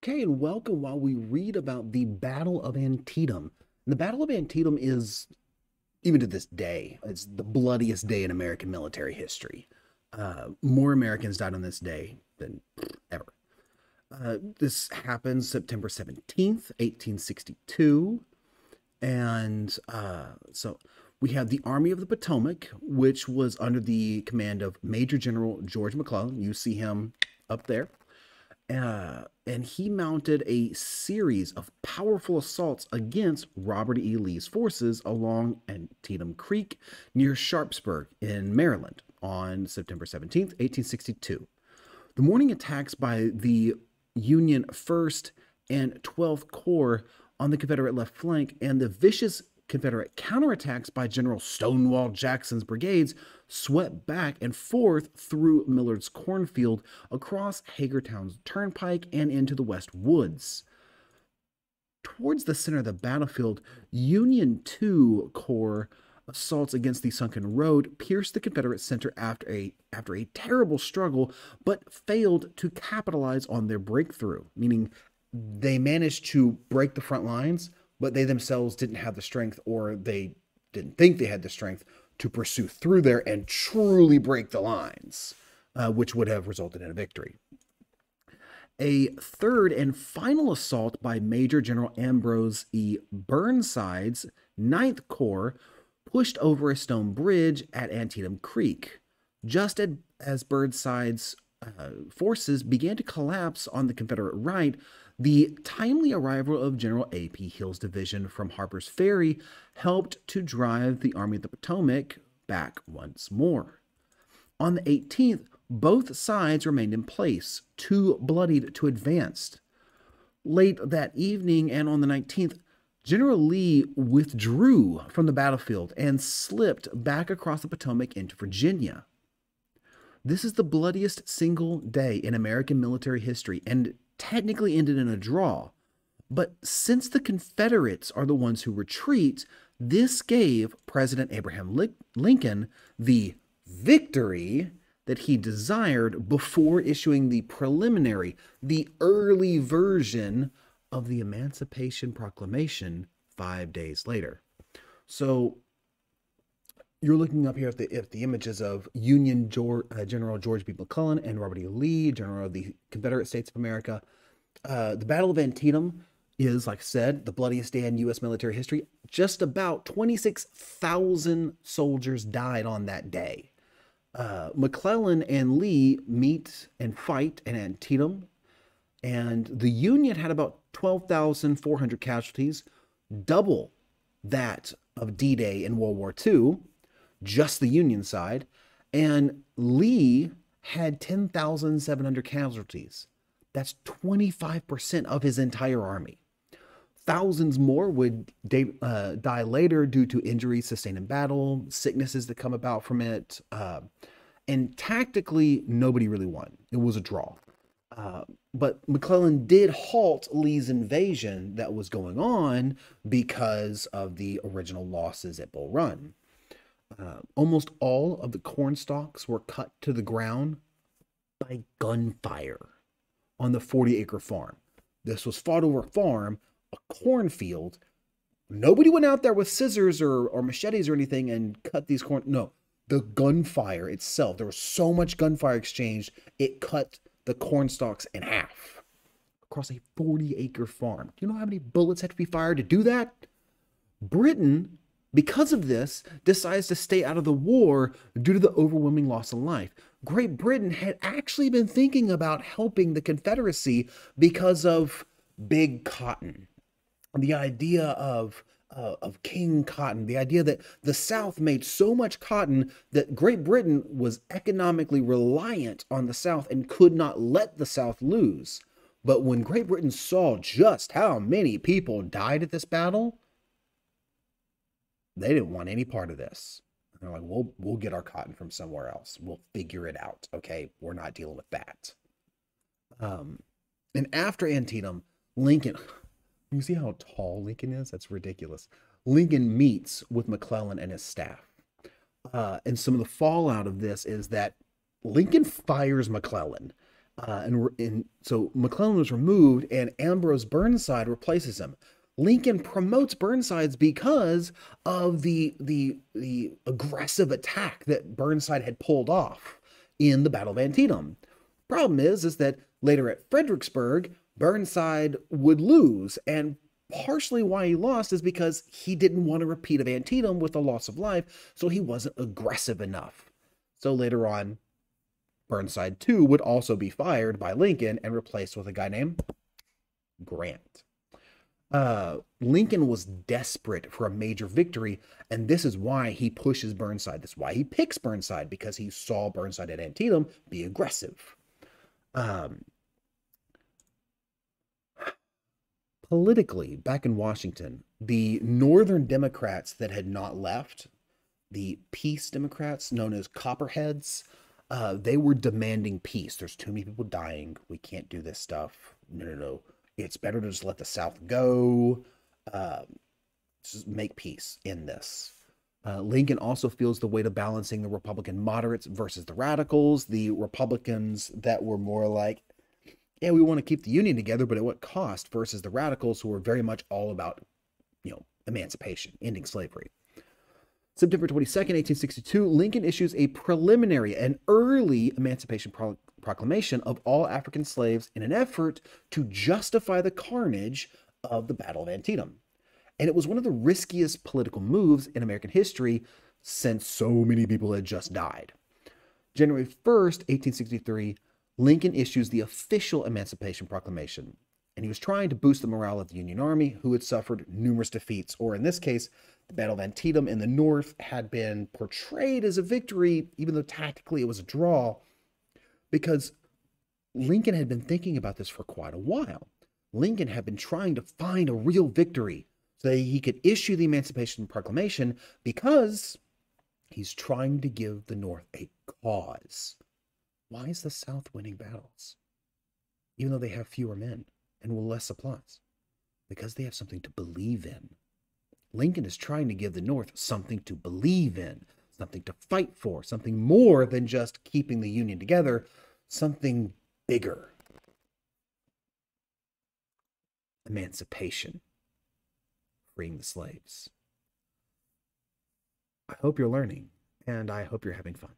Okay, and welcome while we read about the Battle of Antietam. The Battle of Antietam is, even to this day, it's the bloodiest day in American military history. More Americans died on this day than ever. This happens September 17th, 1862. And so we have the Army of the Potomac, which was under the command of Major General George McClellan. You see him up there. And he mounted a series of powerful assaults against Robert E. Lee's forces along Antietam Creek near Sharpsburg in Maryland on September 17th, 1862. The morning attacks by the Union 1st and 12th Corps on the Confederate left flank and the vicious Confederate counterattacks by General Stonewall Jackson's brigades swept back and forth through Millard's cornfield, across Hagerstown's turnpike, and into the West Woods. Towards the center of the battlefield, Union 2 Corps assaults against the sunken road pierced the Confederate center after a terrible struggle, but failed to capitalize on their breakthrough, meaning they managed to break the front lines, but they themselves didn't have the strength, or they didn't think they had the strength to pursue through there and truly break the lines, which would have resulted in a victory. A third and final assault by Major General Ambrose E. Burnside's 9th Corps pushed over a stone bridge at Antietam Creek. Just as Burnside's forces began to collapse on the Confederate right, the timely arrival of General A.P. Hill's division from Harper's Ferry helped to drive the Army of the Potomac back once more. On the 18th, both sides remained in place, too bloodied to advance. Late that evening and on the 19th, General Lee withdrew from the battlefield and slipped back across the Potomac into Virginia. This is the bloodiest single day in American military history and technically ended in a draw. But since the Confederates are the ones who retreat, this gave President Abraham Lincoln the victory that he desired before issuing the preliminary, the early version of the Emancipation Proclamation 5 days later. So you're looking up here at the images of Union General George B. McClellan and Robert E. Lee, General of the Confederate States of America. The Battle of Antietam is, like I said, the bloodiest day in U.S. military history. Just about 26,000 soldiers died on that day. McClellan and Lee meet and fight in Antietam, and the Union had about 12,400 casualties, double that of D-Day in World War II, just the Union side, and Lee had 10,700 casualties. That's 25% of his entire army. Thousands more would die later due to injuries sustained in battle, sicknesses that come about from it, and tactically, nobody really won. It was a draw. But McClellan did halt Lee's invasion that was going on because of the original losses at Bull Run. Almost all of the corn stalks were cut to the ground by gunfire on the 40-acre farm. This was fought over a farm, a cornfield. Nobody went out there with scissors or machetes or anything and cut these corn. No, the gunfire itself. There was so much gunfire exchanged, it cut the corn stalks in half across a 40-acre farm. Do you know how many bullets had to be fired to do that? Britain, because of this, decides to stay out of the war due to the overwhelming loss of life. Great Britain had actually been thinking about helping the Confederacy because of Big Cotton. The idea of King Cotton, the idea that the South made so much cotton that Great Britain was economically reliant on the South and could not let the South lose. But when Great Britain saw just how many people died at this battle, they didn't want any part of this. They're like, we'll get our cotton from somewhere else. We'll figure it out. Okay, we're not dealing with that. And after Antietam, Lincoln, you see how tall Lincoln is? That's ridiculous. Lincoln meets with McClellan and his staff. And some of the fallout of this is that Lincoln fires McClellan So McClellan was removed, and Ambrose Burnside replaces him. Lincoln promotes Burnside because of the aggressive attack that Burnside had pulled off in the Battle of Antietam. Problem is that later at Fredericksburg, Burnside would lose, and partially why he lost is because he didn't want a repeat of Antietam with the loss of life, so he wasn't aggressive enough. So later on, Burnside too would also be fired by Lincoln and replaced with a guy named Grant. Lincoln was desperate for a major victory, and this is why he pushes Burnside. This is why he picks Burnside, because he saw Burnside at Antietam be aggressive. Politically, back in Washington, the Northern Democrats that had not left, the peace Democrats known as Copperheads, they were demanding peace. There's too many people dying. We can't do this stuff. No. It's better to just let the South go. Just make peace in this. Lincoln also feels the weight of balancing the Republican moderates versus the radicals, the Republicans that were more like, yeah, we want to keep the Union together, but at what cost, versus the radicals who were very much all about, emancipation, ending slavery. September 22nd, 1862, Lincoln issues a preliminary and early Emancipation Proclamation of all African slaves in an effort to justify the carnage of the Battle of Antietam. And it was one of the riskiest political moves in American history since so many people had just died. January 1st, 1863, Lincoln issues the official Emancipation Proclamation, and he was trying to boost the morale of the Union Army, who had suffered numerous defeats, or in this case, the Battle of Antietam in the North had been portrayed as a victory, even though tactically it was a draw, because Lincoln had been thinking about this for quite a while. Lincoln had been trying to find a real victory so that he could issue the Emancipation Proclamation, because he's trying to give the North a cause. Why is the South winning battles, even though they have fewer men and less supplies? Because they have something to believe in. Lincoln is trying to give the North something to believe in, something to fight for, something more than just keeping the Union together, something bigger. Emancipation, freeing the slaves. I hope you're learning, and I hope you're having fun.